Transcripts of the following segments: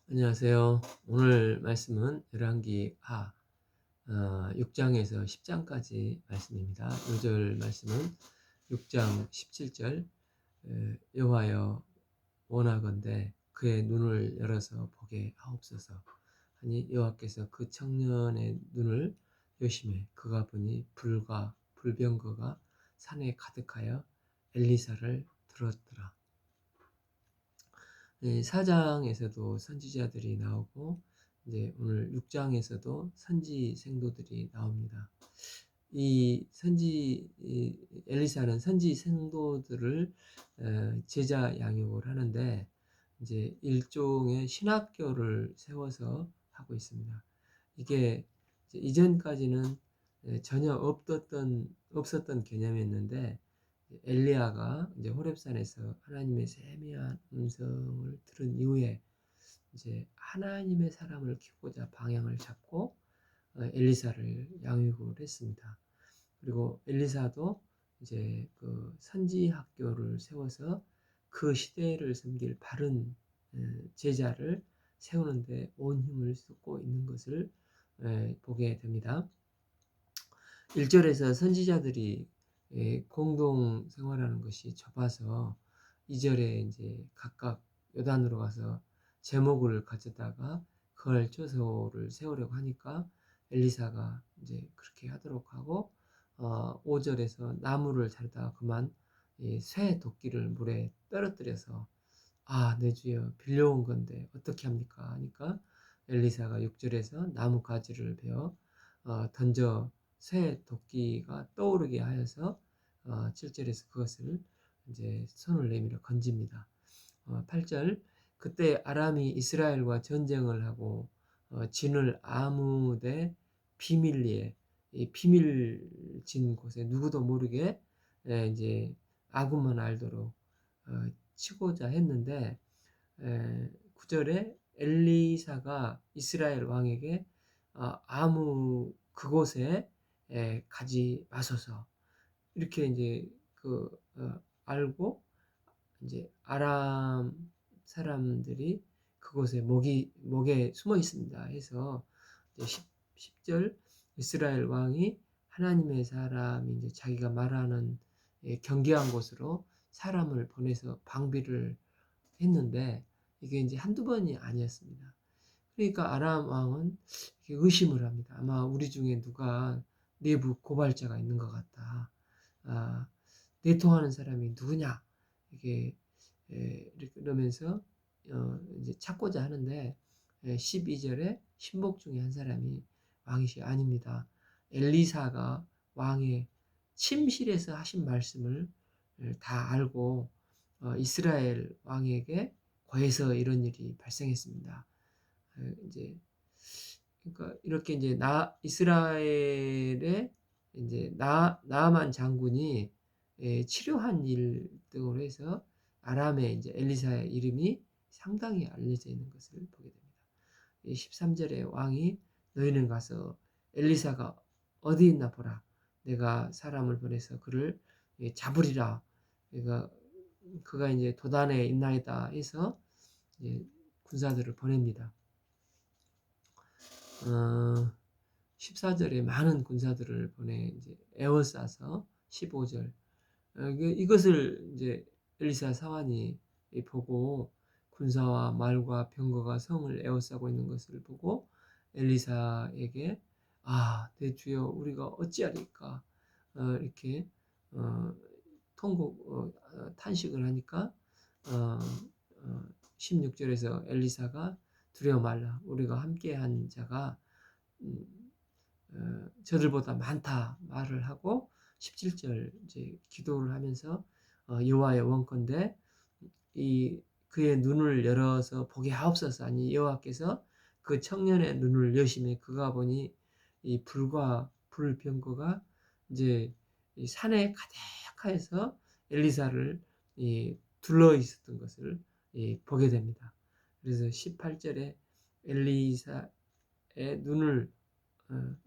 안녕하세요. 오늘 말씀은 열왕기 하 6장에서 10장까지 말씀입니다. 요절 말씀은 6장 17절 여호와여 원하건대 그의 눈을 열어서 보게 하옵소서 하니 여호와께서 그 청년의 눈을 여심해 그가 보니 불과 불병거가 산에 가득하여 엘리사를 들었더라. 4장에서도 선지자들이 나오고 이제 오늘 6장에서도 선지 생도들이 나옵니다. 이 엘리사는 선지 생도들을 제자 양육을 하는데 이제 일종의 신학교를 세워서 하고 있습니다. 이게 이전까지는 전혀 없었던 개념이었는데 엘리야가 이제 호렙산에서 하나님의 세미한 음성을 들은 이후에 이제 하나님의 사람을 키우고자 방향을 잡고 엘리사를 양육을 했습니다. 그리고 엘리사도 이제 그 선지 학교를 세워서 그 시대를 섬길 바른 제자를 세우는데 온 힘을 쏟고 있는 것을 보게 됩니다. 1절에서 선지자들이 공동 생활하는 것이 좁아서 2절에 이제 각각 요단으로 가서 제목을 가졌다가 거할초소를 세우려고 하니까 엘리사가 이제 그렇게 하도록 하고 5절에서 나무를 자르다가 그만 쇠 도끼를 물에 떨어뜨려서 내 주여 빌려온 건데 어떻게 합니까 하니까 엘리사가 6절에서 나무 가지를 베어 던져 새 도끼가 떠오르게 하여서 7절에서 그것을 이제 손을 내밀어 건집니다. 8절 그때 아람이 이스라엘과 전쟁을 하고 진을 아무데 비밀리에 이 비밀진 곳에 누구도 모르게 이제 아군만 알도록 치고자 했는데 9절에 엘리사가 이스라엘 왕에게 아무 그곳에 가지 마소서 이렇게 이제 알고 이제 아람 사람들이 그곳에 목에 숨어 있습니다 해서 이제 10절 이스라엘 왕이 하나님의 사람이 이제 자기가 말하는 경계한 곳으로 사람을 보내서 방비를 했는데 이게 이제 한두 번이 아니었습니다. 그러니까 아람 왕은 의심을 합니다. 아마 우리 중에 누가 내부 고발자가 있는 것 같다. 내통하는 사람이 누구냐? 이게 이러면서 이제 찾고자 하는데 12절에 신복 중에 한 사람이 왕이시 아닙니다. 엘리사가 왕의 침실에서 하신 말씀을 다 알고 이스라엘 왕에게 거해서 이런 일이 발생했습니다. 이제 그러니까 이렇게 이제 이스라엘의 이제 나아만 장군이 치료한 일 등으로 해서 아람의 이제 엘리사의 이름이 상당히 알려져 있는 것을 보게 됩니다. 13절에 왕이 너희는 가서 엘리사가 어디 있나 보라. 내가 사람을 보내서 그를 잡으리라. 그가 이제 도단에 있나이다 해서 이제 군사들을 보냅니다. 14절에 많은 군사들을 보내 이제 에워싸서 15절 이것을 이제 엘리사 사환이 보고 군사와 말과 병거가 성을 에워싸고 있는 것을 보고 엘리사에게 내 주여 우리가 어찌하리까 이렇게 탄식을 하니까 16절에서 엘리사가 두려워 말라 우리가 함께한 자가 저들보다 많다 말을 하고 17절 이제 기도를 하면서 여호와의 원컨대 그의 눈을 열어서 보게 하옵소서 하니 여호와께서 그 청년의 눈을 여심해 그가 보니 이 불과 불병거가 이제 이 산에 가득하여서 엘리사를 둘러 있었던 것을 보게 됩니다. 그래서 18절에 엘리사의 눈을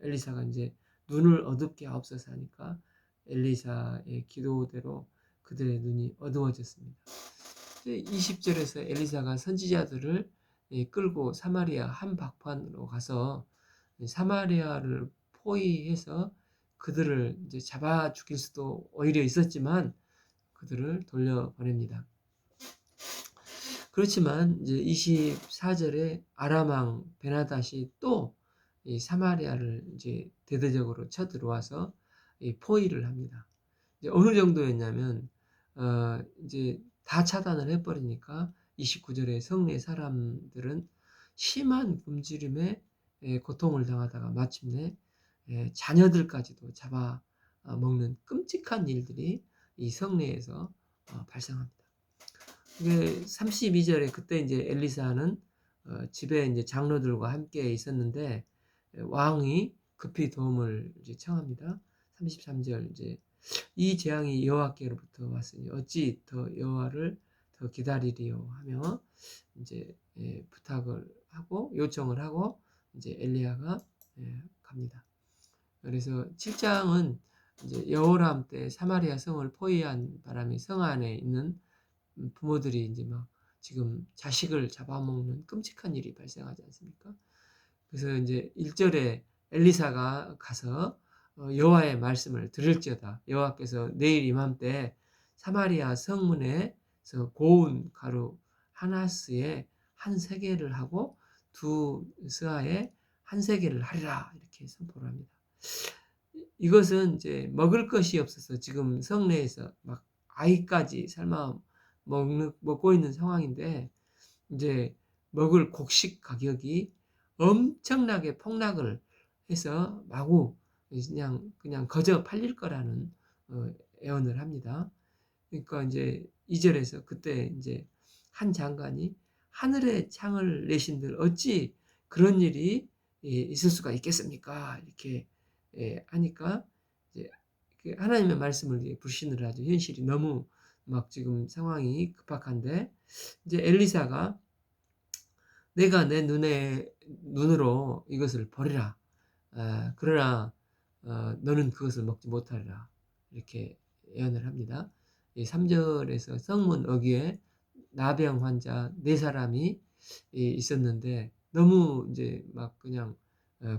엘리사가 이제 눈을 어둡게 하옵소서 하니까 엘리사의 기도대로 그들의 눈이 어두워졌습니다. 20절에서 엘리사가 선지자들을 끌고 사마리아 한복판으로 가서 사마리아를 포위해서 그들을 이제 잡아 죽일 수도 오히려 있었지만 그들을 돌려보냅니다. 그렇지만 이제 24절에 아람 왕 베나닷이 또 이 사마리아를 이제 대대적으로 쳐들어와서 이 포위를 합니다. 이제 어느 정도였냐면 이제 다 차단을 해버리니까 29절에 성내 사람들은 심한 굶주림에 고통을 당하다가 마침내 자녀들까지도 잡아 먹는 끔찍한 일들이 이 성내에서 발생합니다. 이게 32절에 그때 이제 엘리사는 집에 이제 장로들과 함께 있었는데 왕이 급히 도움을 이제 청합니다. 33절 이제 이 재앙이 여호와께로부터 왔으니 어찌 더 여호와를 더 기다리리요 하며 이제 부탁을 하고 요청을 하고 이제 엘리야가 갑니다. 그래서 7장은 이제 여호람 때 사마리아 성을 포위한 바람에 성 안에 있는 부모들이 이제 막 지금 자식을 잡아먹는 끔찍한 일이 발생하지 않습니까? 그래서 이제 1절에 엘리사가 가서 여호와의 말씀을 들을지어다. 여호와께서 내일 이맘때 사마리아 성문에서 고운 가루 한 스에 한 세겔을 하고 두 스아에 한 세겔을 하리라 이렇게 선포를 합니다. 이것은 이제 먹을 것이 없어서 지금 성내에서 막 아이까지 삶아 먹고 있는 상황인데 이제 먹을 곡식 가격이 엄청나게 폭락을 해서 마구 그냥 거저 팔릴 거라는 예언을 합니다. 그러니까 이제 2절에서 그때 이제 한 장관이 하늘의 창을 내신들 어찌 그런 일이 있을 수가 있겠습니까? 이렇게 하니까 이제 하나님의 말씀을 불신을 하죠. 현실이 너무 막 지금 상황이 급박한데 이제 엘리사가 내가 내 눈으로 이것을 보리라. 그러나 너는 그것을 먹지 못하리라. 이렇게 예언을 합니다. 3절에서 성문 어귀에 나병 환자 4사람이 있었는데 너무 이제 막 그냥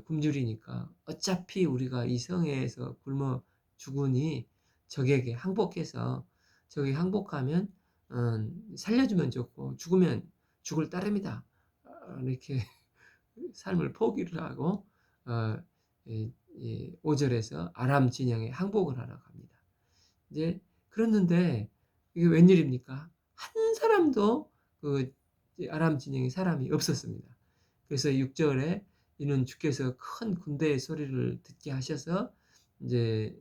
굶주리니까 어차피 우리가 이 성에서 굶어 죽으니 적에게 항복해서 적이 항복하면 살려주면 좋고 죽으면 죽을 따름이다. 이렇게 삶을 포기를 하고 5절에서 아람 진영에 항복을 하러 갑니다. 이제 그랬는데 이게 웬일입니까? 한 사람도 그 아람 진영에 사람이 없었습니다. 그래서 6절에 이는 주께서 큰 군대의 소리를 듣게 하셔서 이제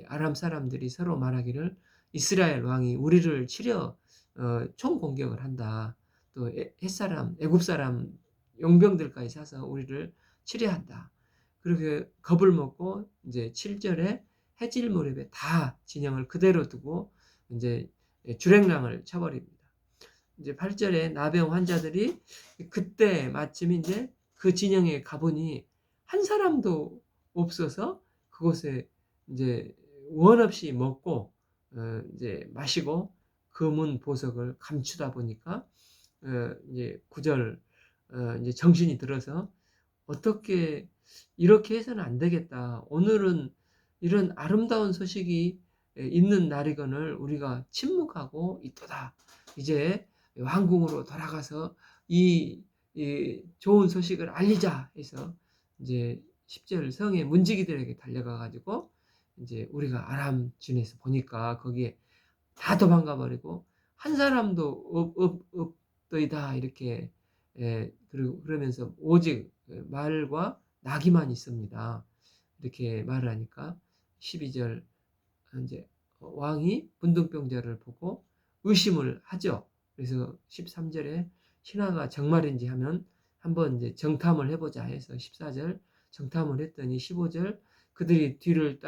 아람 사람들이 서로 말하기를 이스라엘 왕이 우리를 치려 총 공격을 한다. 또 햇사람, 애굽 사람 용병들까지 사서 우리를 치려한다. 그렇게 겁을 먹고 이제 7절에 해질 무렵에 다 진영을 그대로 두고 이제 주랭랑을 쳐버립니다. 이제 8절에 나병 환자들이 그때 마침 이제 그 진영에 가보니 한 사람도 없어서 그곳에 이제 원 없이 먹고 이제 마시고 금은 보석을 감추다 보니까 이제 9절 이제 정신이 들어서 어떻게 이렇게 해서는 안 되겠다. 오늘은 이런 아름다운 소식이 있는 날이거늘 우리가 침묵하고 있도다. 이제 왕궁으로 돌아가서 이 좋은 소식을 알리자 해서 이제 10절 성의 문지기들에게 달려가 가지고 이제 우리가 아람 진에서 보니까 거기에 다 도망가 버리고 한 사람도 없더이다 이렇게 그리고 그러면서 오직 말과 나귀만 있습니다. 이렇게 말을 하니까 12절 이제 왕이 분등병자를 보고 의심을 하죠. 그래서 13절에 신하가 정말인지 하면 한번 이제 정탐을 해보자 해서 14절 정탐을 했더니 15절 그들이 뒤를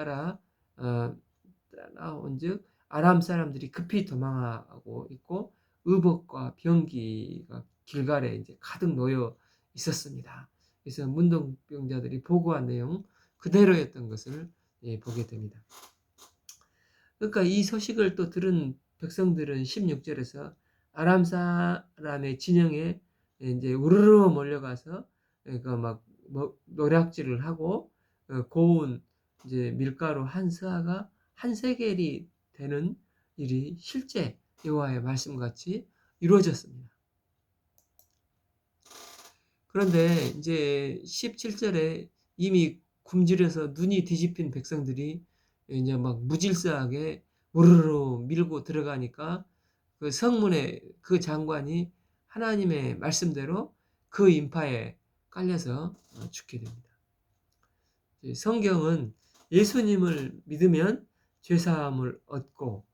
따라온즉 아람 사람들이 급히 도망하고 있고 의복과 병기가 길갈에 이제 가득 놓여 있었습니다. 그래서 문둥병자들이 보고한 내용 그대로였던 것을 보게 됩니다. 그러니까 이 소식을 또 들은 백성들은 16절에서 아람 사람의 진영에 인제 우르르 몰려가서 그 막 뭐 노략질을 하고 고운 이제 밀가루 한 스아가 한 세겔이 되는 일이 실제 여호와의 말씀같이 이루어졌습니다. 그런데 인제 17 절에 이미 굶주려서 눈이 뒤집힌 백성들이 이제 막 무질서하게 우르르 밀고 들어가니까 그 성문의 그 장관이 하나님의 말씀대로 그 인파에 깔려서 죽게 됩니다. 이 성경은 예수님을 믿으면 죄 사함을 얻고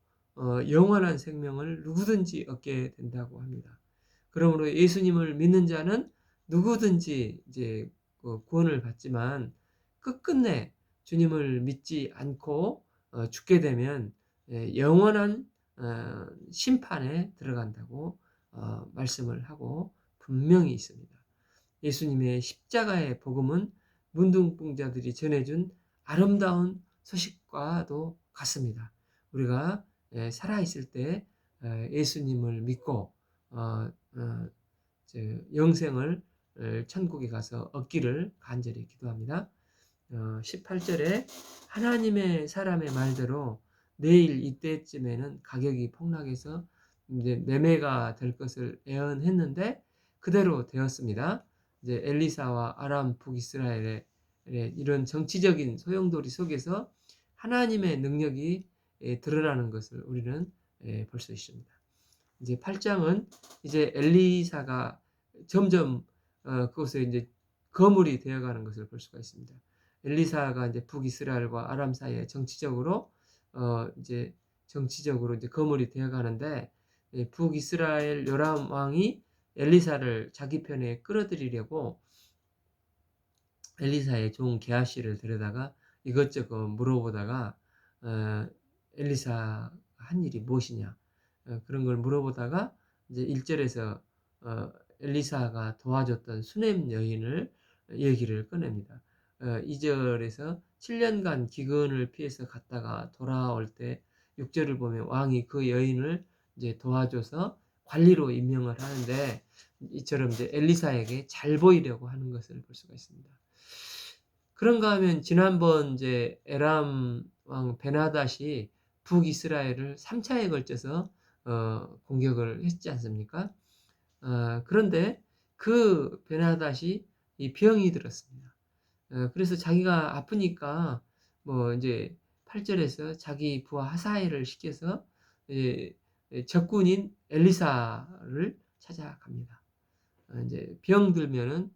영원한 생명을 누구든지 얻게 된다고 합니다. 그러므로 예수님을 믿는 자는 누구든지 이제 그 구원을 받지만 끝끝내 주님을 믿지 않고 죽게 되면 영원한 심판에 들어간다고 말씀을 하고 분명히 있습니다. 예수님의 십자가의 복음은 문둥병자들이 전해준 아름다운 소식과도 같습니다. 우리가 살아있을 때 예수님을 믿고 어, 어, 영생을 천국에 가서 얻기를 간절히 기도합니다. 18절에 하나님의 사람의 말대로 내일 이때쯤에는 가격이 폭락해서 이제 매매가 될 것을 예언했는데 그대로 되었습니다. 이제 엘리사와 아람 북이스라엘의 이런 정치적인 소용돌이 속에서 하나님의 능력이 드러나는 것을 우리는 볼 수 있습니다. 이제 8장은 이제 엘리사가 점점 그곳에 이제 거물이 되어가는 것을 볼 수가 있습니다. 엘리사가 이제 북이스라엘과 아람 사이에 이제 정치적으로 이제 거물이 되어가는데 북이스라엘 요람 왕이 엘리사를 자기 편에 끌어들이려고 엘리사의 종 게하시를 데려다가 이것저것 물어보다가 엘리사 한 일이 무엇이냐 그런 걸 물어보다가 이제 1절에서 엘리사가 도와줬던 수넴 여인을 얘기를 꺼냅니다. 2절에서 7년간 기근을 피해서 갔다가 돌아올 때 6절을 보면 왕이 그 여인을 이제 도와줘서 관리로 임명을 하는데 이처럼 이제 엘리사에게 잘 보이려고 하는 것을 볼 수가 있습니다. 그런가 하면 지난번 이제 에람 왕 베나닷이 북이스라엘을 3차에 걸쳐서 공격을 했지 않습니까? 그런데 그 베나닷이 이 병이 들었습니다. 그래서 자기가 아프니까 뭐 이제 8절에서 자기 부하 하사엘을 시켜서 적군인 엘리사를 찾아갑니다. 이제 병 들면은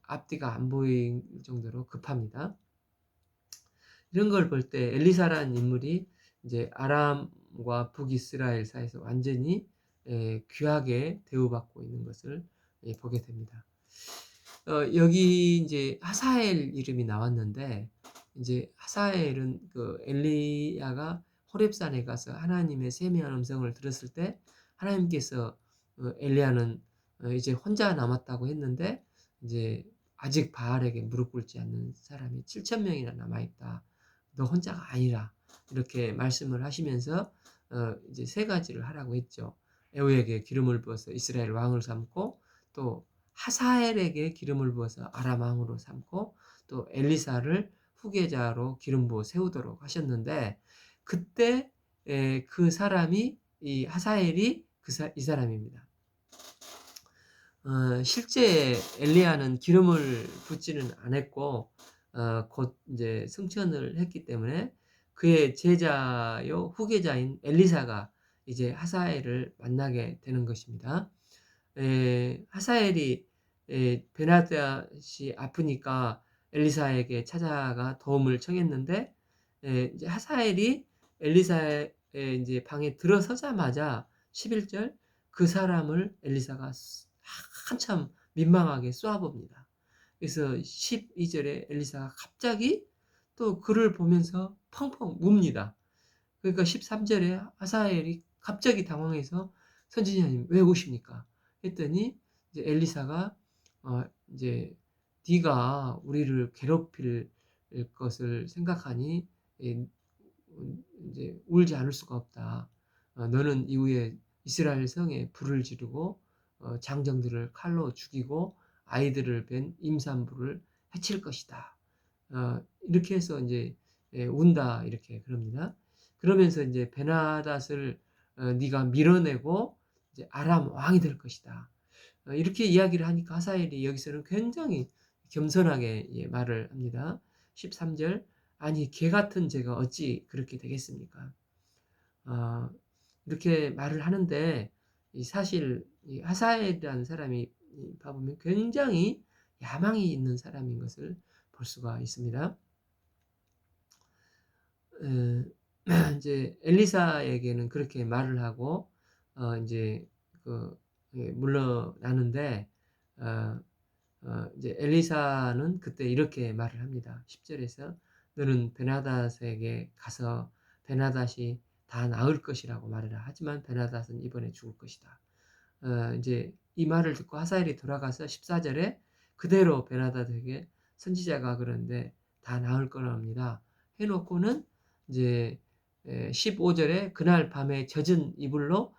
앞뒤가 안 보일 정도로 급합니다. 이런 걸 볼 때 엘리사라는 인물이 이제 아람과 북이스라엘 사이에서 완전히 귀하게 대우받고 있는 것을 보게 됩니다. 여기 이제 하사엘 이름이 나왔는데 이제 하사엘은 그 엘리야가 호렙산에 가서 하나님의 세미한 음성을 들었을 때 하나님께서 엘리야는 이제 혼자 남았다고 했는데 이제 아직 바알에게 무릎 꿇지 않는 사람이 7천 명이나 남아 있다. 너 혼자가 아니라 이렇게 말씀을 하시면서 이제 세 가지를 하라고 했죠. 에후에게 기름을 부어서 이스라엘 왕을 삼고 또 하사엘에게 기름을 부어서 아람 왕으로 삼고 또 엘리사를 후계자로 기름 부어 세우도록 하셨는데 그때 그 사람이 이 하사엘이 이 사람입니다. 실제 엘리야는 기름을 붓지는 않았고 곧 이제 승천을 했기 때문에 그의 제자요 후계자인 엘리사가 이제 하사엘을 만나게 되는 것입니다. 하사엘이 베나닷이 아프니까 엘리사에게 찾아가 도움을 청했는데 이제 하사엘이 엘리사의 이제 방에 들어서자마자 11절 그 사람을 엘리사가 한참 민망하게 쏘아봅니다. 그래서 12절에 엘리사가 갑자기 또 그를 보면서 펑펑 웁니다. 그러니까 13절에 하사엘이 갑자기 당황해서 선지자님 왜 오십니까? 했더니 이제 엘리사가 이제 네가 우리를 괴롭힐 것을 생각하니 이제 울지 않을 수가 없다. 너는 이후에 이스라엘 성에 불을 지르고 장정들을 칼로 죽이고 아이들을 뵌 임산부를 해칠 것이다. 이렇게 해서 이제 운다 이렇게 그럽니다. 그러면서 이제 베나닷을 네가 밀어내고 이제 아람 왕이 될 것이다. 이렇게 이야기를 하니까 하사엘이 여기서는 굉장히 겸손하게 말을 합니다. 13절 아니 개 같은 죄가 어찌 그렇게 되겠습니까? 어, 이렇게 말을 하는데 사실 이 하사엘이라는 사람이 봐보면 굉장히 야망이 있는 사람인 것을 볼 수가 있습니다. 이제 엘리사에게는 그렇게 말을 하고 이제 물러나는데 이제 엘리사는 그때 이렇게 말을 합니다. 10절에서 너는 베나닷에게 가서 베나닷이 다 나을 것이라고 말해라. 하지만 베나닷은 이번에 죽을 것이다. 이제 이 말을 듣고 하사엘이 돌아가서 14절에 그대로 베나닷에게 선지자가 그러는데 다 나을 거랍니다. 해놓고는 이제 15절에 그날 밤에 젖은 이불로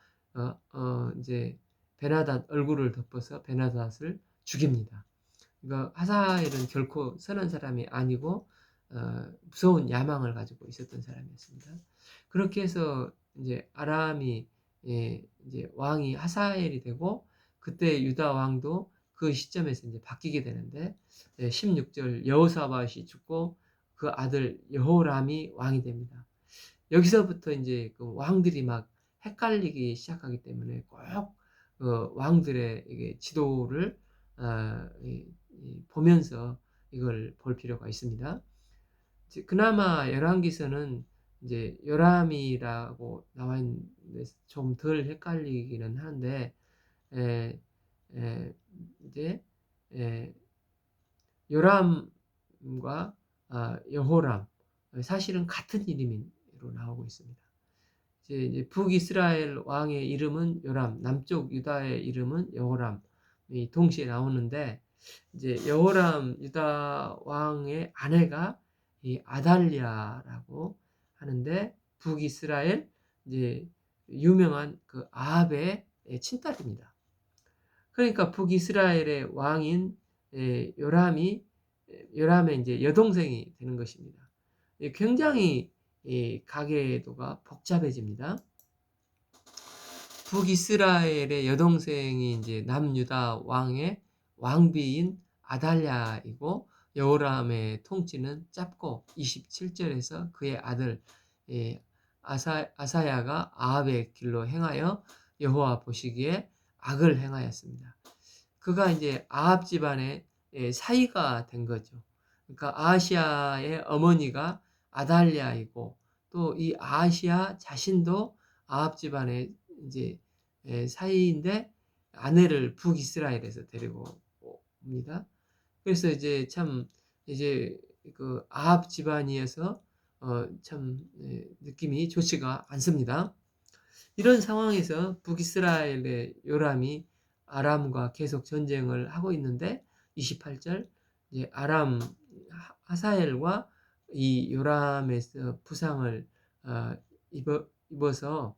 이제 베나닷 얼굴을 덮어서 베나닷을 죽입니다. 그러니까 하사엘은 결코 선한 사람이 아니고 무서운 야망을 가지고 있었던 사람이었습니다. 그렇게 해서 이제 아람이 이제 왕이 하사엘이 되고 그때 유다 왕도 그 시점에서 이제 바뀌게 되는데 16절 여호사밧이 죽고 그 아들 여호람이 왕이 됩니다. 여기서부터 이제 그 왕들이 막 헷갈리기 시작하기 때문에 꼭 왕들의 이게 지도를 보면서 이걸 볼 필요가 있습니다. 그나마 열왕기서는 이제 요람이라고 나와 있는데 좀 덜 헷갈리기는 하는데 에, 이제 요람과 여호람 사실은 같은 이름으로 나오고 있습니다. 이제 북이스라엘 왕의 이름은 요람, 남쪽 유다의 이름은 여호람이 동시에 나오는데 이제 여호람 유다 왕의 아내가 이 아달랴라고 하는데 북이스라엘 이제 유명한 그 아합의 친딸입니다. 그러니까 북이스라엘의 왕인 요람의 이제 여동생이 되는 것입니다. 굉장히 가계도가 복잡해집니다. 북이스라엘의 여동생이 이제 남유다 왕의 왕비인 아달랴이고 여호람의 통치는 짧고 27절에서 그의 아들 아사야가 아합의 길로 행하여 여호와 보시기에 악을 행하였습니다. 그가 이제 아합 집안의 사이가 된 거죠. 그러니까 아하시아의 어머니가 아달랴이고 또 이 아하시아 자신도 아합 집안의 이제 사이인데 아내를 북이스라엘에서 데리고 옵니다. 그래서 이제 참 이제 그 아합 집안이어서 참 느낌이 좋지가 않습니다. 이런 상황에서 북이스라엘의 요람이 아람과 계속 전쟁을 하고 있는데 28절 이제 아람 하사엘과 이 요람에서 부상을 입어서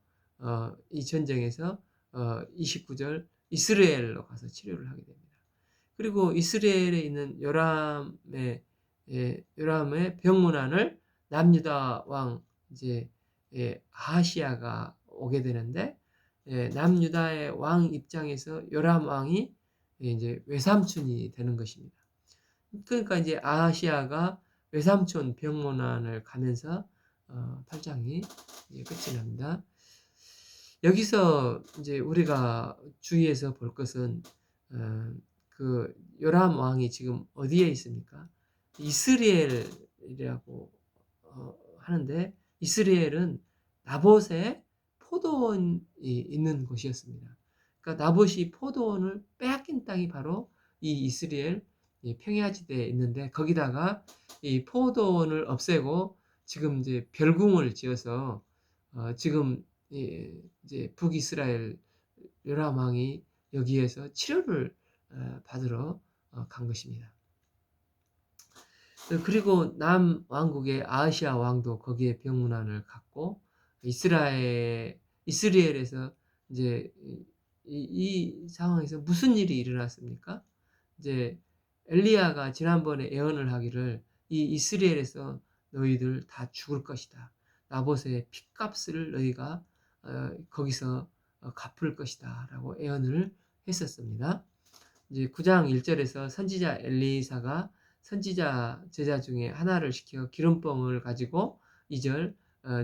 이 전쟁에서 29절 이스라엘로 가서 치료를 하게 됩니다. 그리고 이스라엘에 있는 요람의 병문안을 남유다 왕 이제 아하시아가 오게 되는데 남유다의 왕 입장에서 요람 왕이 이제 외삼촌이 되는 것입니다. 그러니까 이제 아하시아가 외삼촌 병문안을 가면서 8장이 끝이 납니다. 여기서 이제 우리가 주의해서 볼 것은 그 요람 왕이 지금 어디에 있습니까? 이스라엘이라고 하는데 이스라엘은 나봇의 포도원이 있는 곳이었습니다. 그러니까 나봇이 포도원을 빼앗긴 땅이 바로 이 이스라엘 평야지대에 있는데 거기다가 이 포도원을 없애고 지금 이제 별궁을 지어서 지금 이제 북이스라엘 요람 왕이 여기에서 치료를 받으러 간 것입니다. 그리고 남왕국의 아하시아 왕도 거기에 병문안을 갖고 이스라엘에서 이제 이 상황에서 무슨 일이 일어났습니까? 이제 엘리야가 지난번에 예언을 하기를 이 이스라엘에서 너희들 다 죽을 것이다. 나봇의 핏값을 너희가 거기서 갚을 것이다라고 예언을 했었습니다. 이제 9장 1절에서 선지자 엘리사가 선지자 제자 중에 하나를 시켜 기름병을 가지고 2절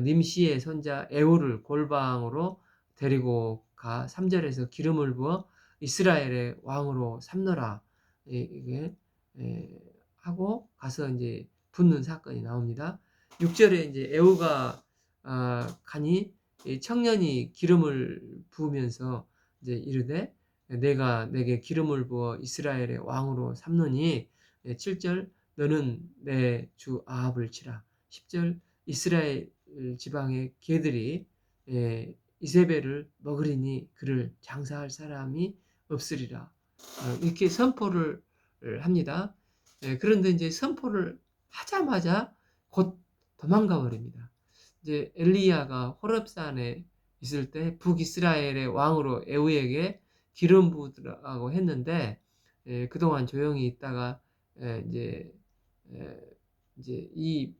님시의 손자 에후를 골방으로 데리고 가 3절에서 기름을 부어 이스라엘의 왕으로 삼노라 이게 하고 가서 이제 붙는 사건이 나옵니다. 6절에 이제 에후가 가니 청년이 기름을 부으면서 이제 이르되 내가 내게 기름을 부어 이스라엘의 왕으로 삼노니 7절 너는 내 주 아합을 치라. 10절 이스라엘 지방의 개들이 이세벨을 먹으리니 그를 장사할 사람이 없으리라. 이렇게 선포를 합니다. 그런데 이제 선포를 하자마자 곧 도망가 버립니다. 이제 엘리야가 호렙산에 있을 때 북이스라엘의 왕으로 에후에게 기름 부으라고 했는데 그동안 조용히 있다가 이제 이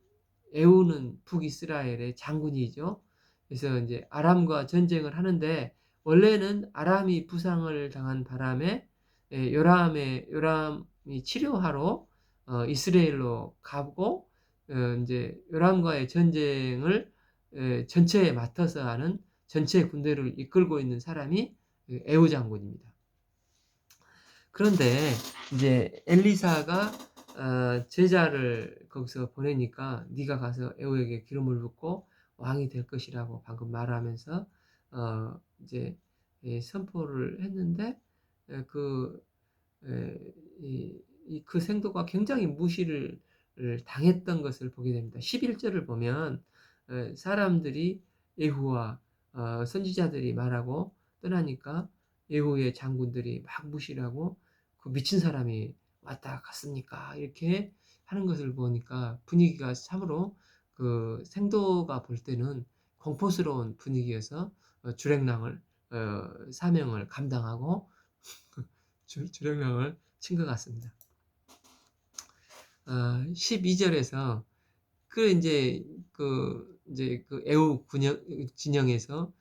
에후는 북이스라엘의 장군이죠. 그래서 이제 아람과 전쟁을 하는데 원래는 아람이 부상을 당한 바람에 요람이 치료하러 이스라엘로 가고 이제 요람과의 전쟁을 전체에 맡아서 하는 전체 군대를 이끌고 있는 사람이 에후 장군입니다. 그런데 이제 엘리사가 제자를 거기서 보내니까 네가 가서 에후에게 기름을 붓고 왕이 될 것이라고 방금 말하면서 이제 선포를 했는데 그 생도가 굉장히 무시를 당했던 것을 보게 됩니다. 11절을 보면 사람들이 예후와 선지자들이 말하고 떠나니까 예후의 장군들이 막 무시하고 그 미친 사람이 왔다 갔습니까? 이렇게 하는 것을 보니까 분위기가 참으로 그 생도가 볼 때는 공포스러운 분위기여서 주랭랑을 사명을 감당하고 주랭랑을 친 것 같습니다. 12절에서 이제 그 에후 진영에서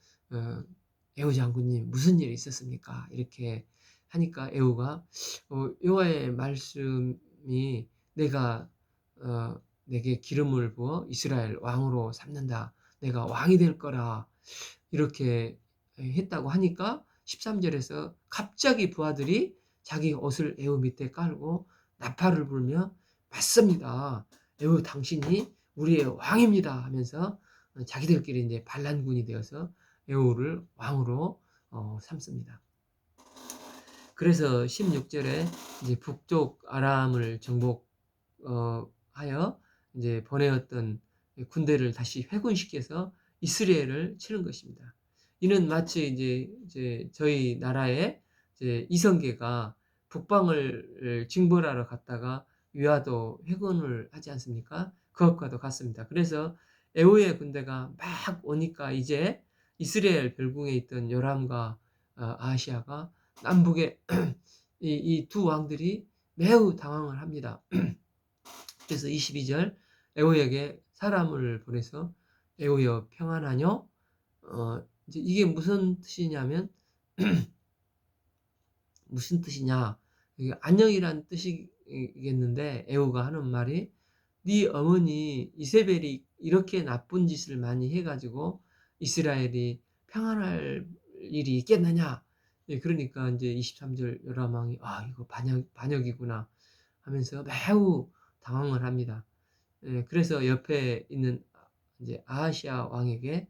에후 장군님 무슨 일이 있었습니까? 이렇게 하니까 에후가 여호와의 말씀이 내가 내게 기름을 부어 이스라엘 왕으로 삼는다. 내가 왕이 될 거라 이렇게 했다고 하니까 13절에서 갑자기 부하들이 자기 옷을 에후 밑에 깔고 나팔을 불며 맞습니다. 에후 당신이 우리의 왕입니다 하면서 자기들끼리 이제 반란군이 되어서 에후를 왕으로 삼습니다. 그래서 16절에 이제 북쪽 아람을 정복하여 이제 보내었던 군대를 다시 회군시켜서 이스라엘을 치는 것입니다. 이는 마치 이제 저희 나라의 이제 이성계가 북방을 징벌하러 갔다가 위화도 회군을 하지 않습니까? 그것과도 같습니다. 그래서 에후의 군대가 막 오니까 이제 이스라엘 별궁에 있던 요람과 아하시아가 남북의 이 두 왕들이 매우 당황을 합니다. 그래서 22절 에후에게 사람을 보내서 에후여 평안하뇨? 이제 이게 무슨 뜻이냐면 무슨 뜻이냐? 이게 안녕이란 뜻이겠는데 에후가 하는 말이 네 어머니 이세벨이 이렇게 나쁜 짓을 많이 해가지고 이스라엘이 평안할 일이 있겠느냐? 그러니까 이제 23절 요람왕이 이거 반역이구나 하면서 매우 당황을 합니다. 그래서 옆에 있는 이제 아하시아 왕에게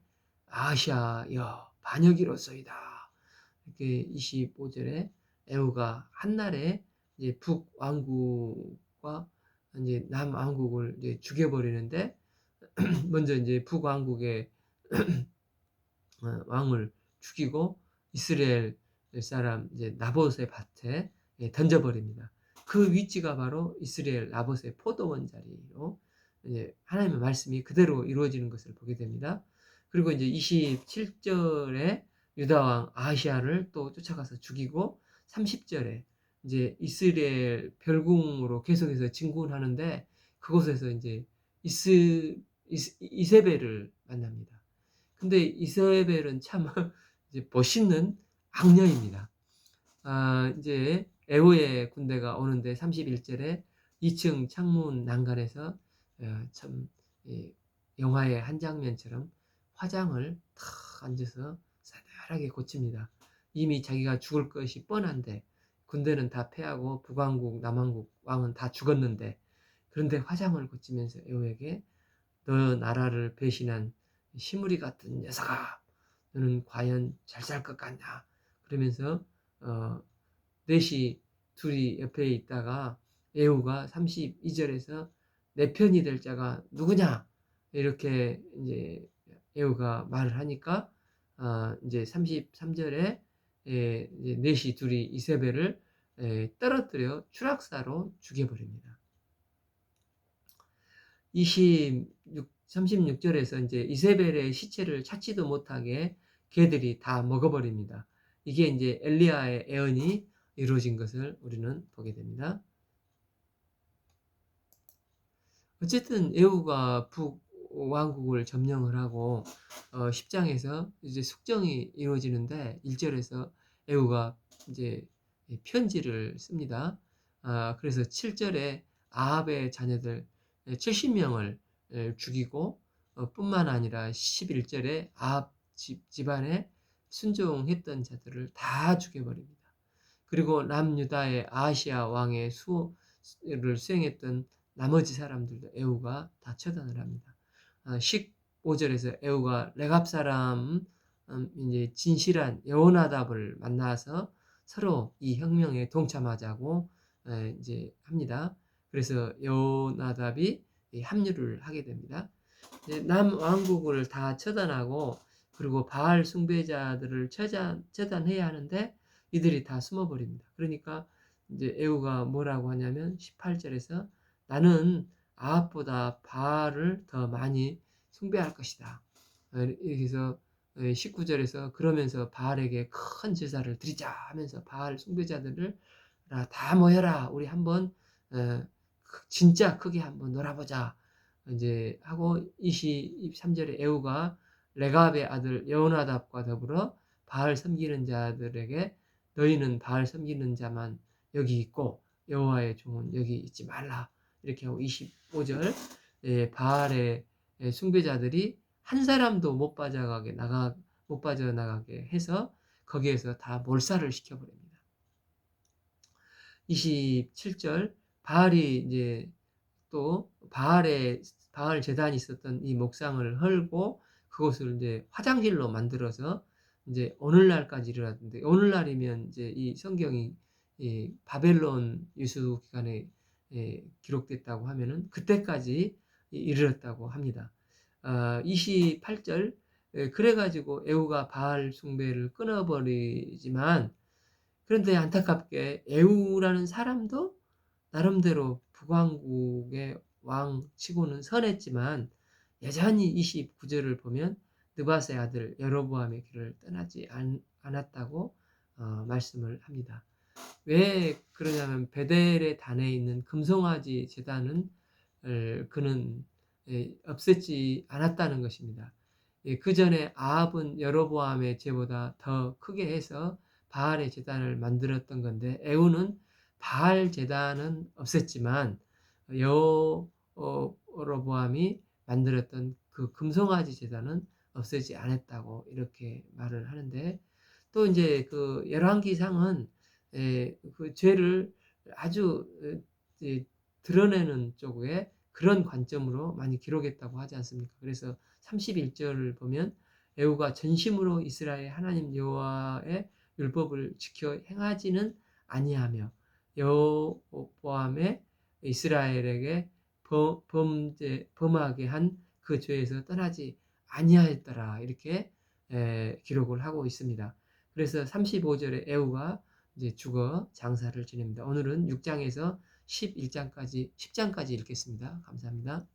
아하시아여 반역이로소이다. 이렇게 25절에 에후가 한날에 이제 북왕국과 이제 남왕국을 이제 죽여버리는데 먼저 이제 북왕국의 왕을 죽이고 이스라엘 사람 이제 나봇의 밭에 던져버립니다. 그 위치가 바로 이스라엘 나봇의 포도원 자리로 이제 하나님의 말씀이 그대로 이루어지는 것을 보게 됩니다. 그리고 이제 27절에 유다 왕 아하시아를 또 쫓아가서 죽이고 30절에 이제 이스라엘 별궁으로 계속해서 진군하는데 그곳에서 이제 이세벨을 만납니다. 근데 이세벨은 참 이제 멋있는 악녀입니다. 이제 에후의 군대가 오는데 31절에 2층 창문 난간에서 참 영화의 한 장면처럼 화장을 탁 앉아서 싸늘하게 고칩니다. 이미 자기가 죽을 것이 뻔한데 군대는 다 패하고 북왕국, 남왕국 왕은 다 죽었는데 그런데 화장을 고치면서 에후에게 너 나라를 배신한 시무리 같은 녀석아, 너는 과연 잘 살 것 같냐? 그러면서 넷이 둘이 옆에 있다가 에후가 32절에서 내 편이 될 자가 누구냐? 이렇게 이제 에후가 말을 하니까 이제 33절에 이제 넷이 둘이 이세벨을 떨어뜨려 추락사로 죽여버립니다. 36절에서 이제 이세벨의 시체를 찾지도 못하게 개들이 다 먹어버립니다. 이게 이제 엘리야의 예언이 이루어진 것을 우리는 보게 됩니다. 어쨌든 에후가 북왕국을 점령을 하고 10장에서 이제 숙정이 이루어지는데 1절에서 에후가 이제 편지를 씁니다. 그래서 7절에 아합의 자녀들 70명을 죽이고 뿐만 아니라 11절에 아합 집안에 순종했던 자들을 다 죽여버립니다. 그리고 남유다의 아하시아 왕의 수를 수행했던 나머지 사람들도 에후가 다 처단을 합니다. 15절에서 에후가 레갑 사람 이제 진실한 여호나답을 만나서 서로 이 혁명에 동참하자고 이제 합니다. 그래서 여호나답이 합류를 하게 됩니다. 남왕국을 다 처단하고 그리고 바알 숭배자들을 처단해야 하는데 이들이 다 숨어버립니다. 그러니까 이제 에후가 뭐라고 하냐면 18절에서 나는 아합보다 바알을 더 많이 숭배할 것이다. 여기서 19절에서 그러면서 바알에게 큰 제사를 드리자 하면서 바알 숭배자들을 다 모여라. 우리 한번 진짜 크게 한번 놀아보자. 이제 하고 23절에 에후가 레갑의 아들 여호나답과 더불어 바알 섬기는 자들에게 너희는 바알 섬기는 자만 여기 있고 여호와의 종은 여기 있지 말라. 이렇게 하고 25절 바알의 숭배자들이 한 사람도 못 빠져나가게 해서 거기에서 다 몰살을 시켜버립니다. 27절 바알이 이제 또 바알 제단이 있었던 이 목상을 헐고 그것을 이제 화장실로 만들어서 이제 오늘날까지 일어났는데 오늘날이면 이제 이 성경이 바벨론 유수 기간에 기록됐다고 하면은 그때까지 이르렀다고 합니다. 28절 그래가지고 에후가 바알 숭배를 끊어버리지만 그런데 안타깝게 에후라는 사람도 나름대로 북왕국의 왕치고는 선했지만 여전히 29절을 보면 느밧의 아들 여로보암의 길을 떠나지 않았다고 말씀을 합니다. 왜 그러냐면 베델의 단에 있는 금송아지 제단은 그는 없앴지 않았다는 것입니다. 그 전에 아합은 여로보암의 제보다 더 크게 해서 바알의 제단을 만들었던 건데 에후는 바알 제단은 없앴지만 여로보암이 만들었던 그 금송아지 제단은 없애지 않았다고 이렇게 말을 하는데 또 이제 그 열왕기상은 그 죄를 아주 드러내는 쪽에 그런 관점으로 많이 기록했다고 하지 않습니까? 그래서 31절을 보면 에후가 전심으로 이스라엘 하나님 여호와의 율법을 지켜 행하지는 아니하며 여호보암의 이스라엘에게 범하게 한 그 죄에서 떠나지 아니하였더라 이렇게 기록을 하고 있습니다. 그래서 35절에 에후가 이제 죽어 장사를 지냅니다. 오늘은 6장에서 11장까지 10장까지 읽겠습니다. 감사합니다.